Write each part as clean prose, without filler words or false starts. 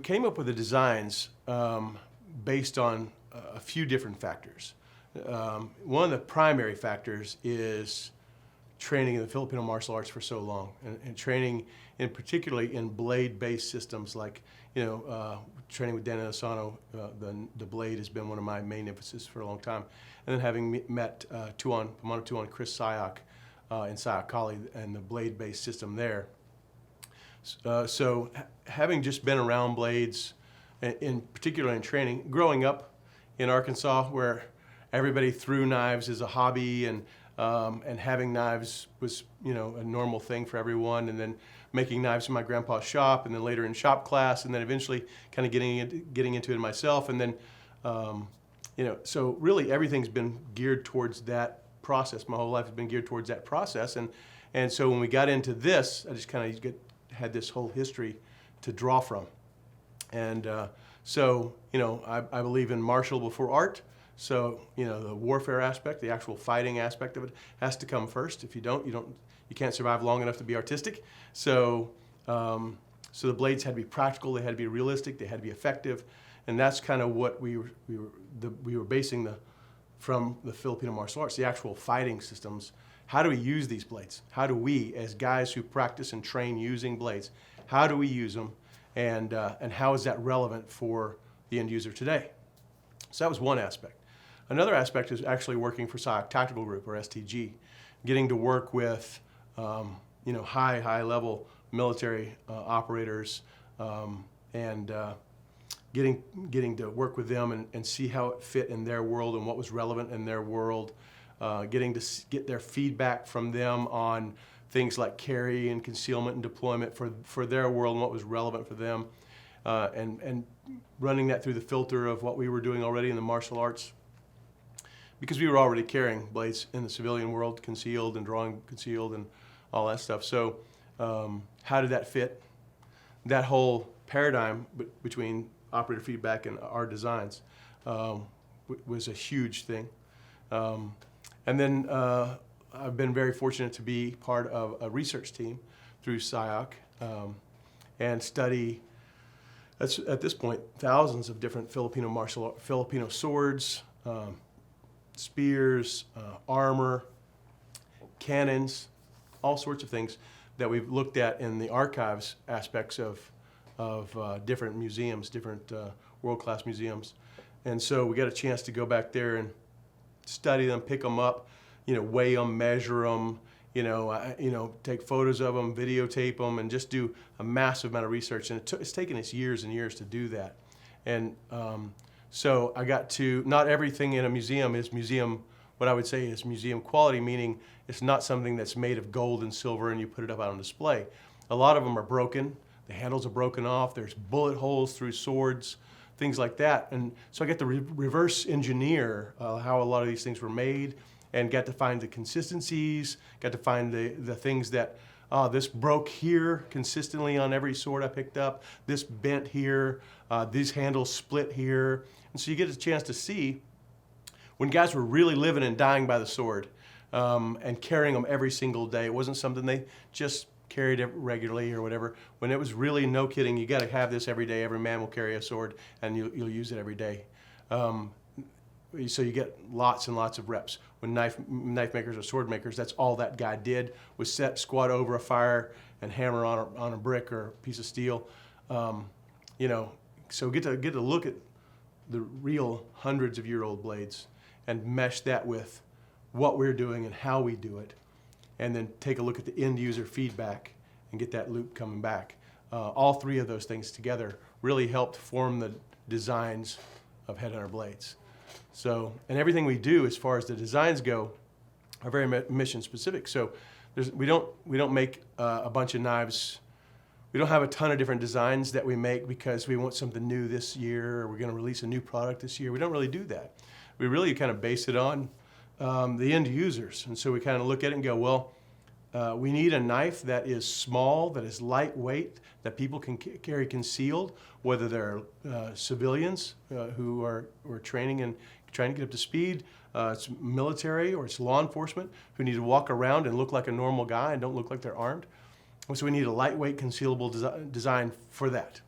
came up with the designs based on a few different factors. One of the primary factors is training in the Filipino martial arts for so long, and training in particularly in blade-based systems like, training with Dan Asano, the blade has been one of my main emphasis for a long time. And then having met Tuhon, Chris Sayak in Sayak Kali and the blade-based system there. So having just been around blades, in particular in training, growing up in Arkansas where everybody threw knives as a hobby, and having knives was a normal thing for everyone, and then making knives in my grandpa's shop, and then later in shop class, and then eventually kind of getting into it myself, and then so really everything's been geared towards that process. My whole life has been geared towards that process, and so when we got into this, I just kind of had this whole history to draw from, and so I believe in martial before art. So the warfare aspect, the actual fighting aspect of it, has to come first. If you don't, you can't survive long enough to be artistic. So so the blades had to be practical, they had to be realistic, they had to be effective, and that's kind of what we were basing from the Filipino martial arts, the actual fighting systems. How do we use these blades? How do we, as guys who practice and train using blades, how do we use them, and how is that relevant for the end user today? So that was one aspect. Another aspect is actually working for Sayak Tactical Group, or STG, getting to work with high level military operators, and getting to work with them and see how it fit in their world and what was relevant in their world, getting to get their feedback from them on things like carry and concealment and deployment for their world and what was relevant for them, and running that through the filter of what we were doing already in the martial arts, because we were already carrying blades in the civilian world, concealed and drawing concealed and all that stuff. So how did that fit? That whole paradigm between operator feedback and our designs was a huge thing. And then I've been very fortunate to be part of a research team through SIOC and study, at this point, thousands of different Filipino swords, spears, armor, cannons, all sorts of things that we've looked at in the archives aspects of different museums, different world-class museums. And so we got a chance to go back there and study them, pick them up, weigh them, measure them, take photos of them, videotape them, and just do a massive amount of research. And it's taken us years and years to do that. And so I got to, not everything in a museum is what I would say is museum quality, meaning it's not something that's made of gold and silver and you put it up out on display. A lot of them are broken. The handles are broken off. There's bullet holes through swords, things like that. And so I get to reverse engineer how a lot of these things were made, and got to find the consistencies, got to find the things that, this broke here consistently on every sword I picked up, this bent here, these handles split here. And so you get a chance to see when guys were really living and dying by the sword, and carrying them every single day. It wasn't something they just carried regularly or whatever. When it was really, no kidding, you got to have this every day. Every man will carry a sword, and you'll use it every day. So you get lots and lots of reps. When knife makers or sword makers, that's all that guy did, was squat over a fire and hammer on a brick or a piece of steel. So get to look at the real hundreds of year old blades and mesh that with what we're doing and how we do it, and then take a look at the end user feedback and get that loop coming back. All three of those things together really helped form the designs of Headhunter blades. So, and everything we do as far as the designs go are very mission specific. So we don't make a bunch of knives. We don't have a ton of different designs that we make because we want something new this year, or we're going to release a new product this year. We don't really do that. We really kind of base it on the end users. And so we kind of look at it and go, well, we need a knife that is small, that is lightweight, that people can carry concealed, whether they're civilians who are training and trying to get up to speed, it's military or it's law enforcement who need to walk around and look like a normal guy and don't look like they're armed. And so we need a lightweight, concealable design for that.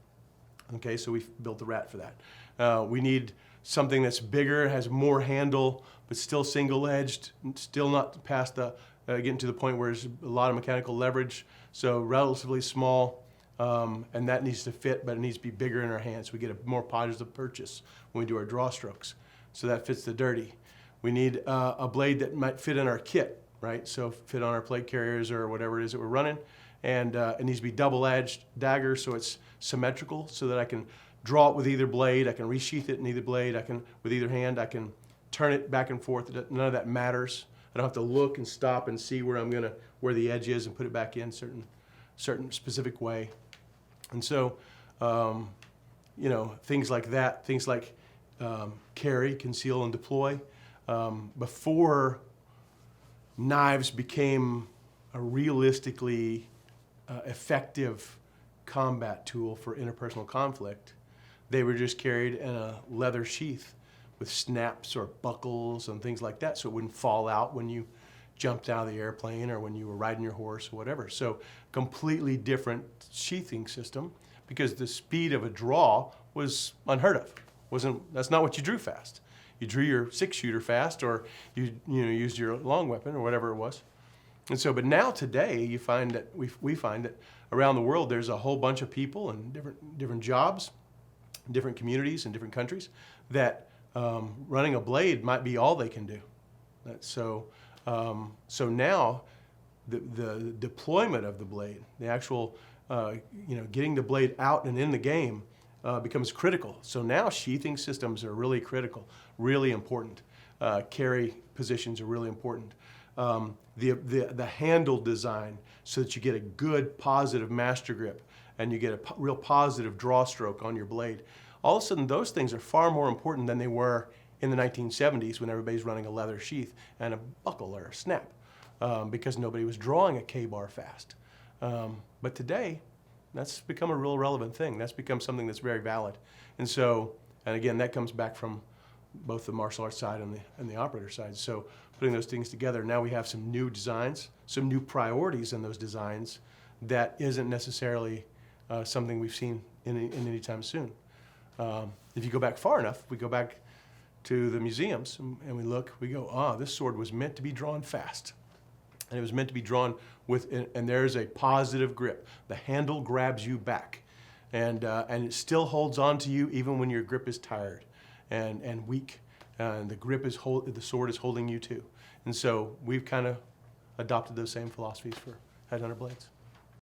Okay, so we built the rat for that. We need something that's bigger, has more handle, but still single-edged, still not past the, getting to the point where there's a lot of mechanical leverage, so relatively small, and that needs to fit, but it needs to be bigger in our hands. We get a more positive purchase when we do our draw strokes, so that fits the dirty. We need a blade that might fit in our kit, right? So fit on our plate carriers or whatever it is that we're running, and it needs to be double-edged dagger, so it's symmetrical, so that I can draw it with either blade, I can resheath it in either blade, I can, with either hand, I can turn it back and forth. None of that matters. I don't have to look and stop and see where where the edge is and put it back in certain specific way. And so, things like that, things like carry, conceal, and deploy. Before knives became a realistically effective combat tool for interpersonal conflict, they were just carried in a leather sheath with snaps or buckles and things like that, so it wouldn't fall out when you jumped out of the airplane or when you were riding your horse or whatever. So completely different sheathing system, because the speed of a draw was unheard of. That's not what you drew fast. You drew your 6-shooter fast, or you used your long weapon or whatever it was. And so, but now today, you find that we find that around the world there's a whole bunch of people and different jobs, different communities, and different countries that running a blade might be all they can do. So now the deployment of the blade, the actual getting the blade out and in the game becomes critical. So now sheathing systems are really critical, really important. Carry positions are really important. The handle design, so that you get a good positive master grip and you get a real positive draw stroke on your blade. All of a sudden, those things are far more important than they were in the 1970s when everybody's running a leather sheath and a buckle or a snap, because nobody was drawing a K-bar fast. But today, that's become a real relevant thing. That's become something that's very valid. And so, and again, that comes back from both the martial arts side and the operator side. So putting those things together, now we have some new designs, some new priorities in those designs that isn't necessarily something we've seen in any time soon. If you go back far enough, we go back to the museums and we look, we go, this sword was meant to be drawn fast. And it was meant to be drawn with, and there's a positive grip. The handle grabs you back, and it still holds on to you even when your grip is tired and weak. And the sword is holding you too. And so we've kind of adopted those same philosophies for Headhunter blades.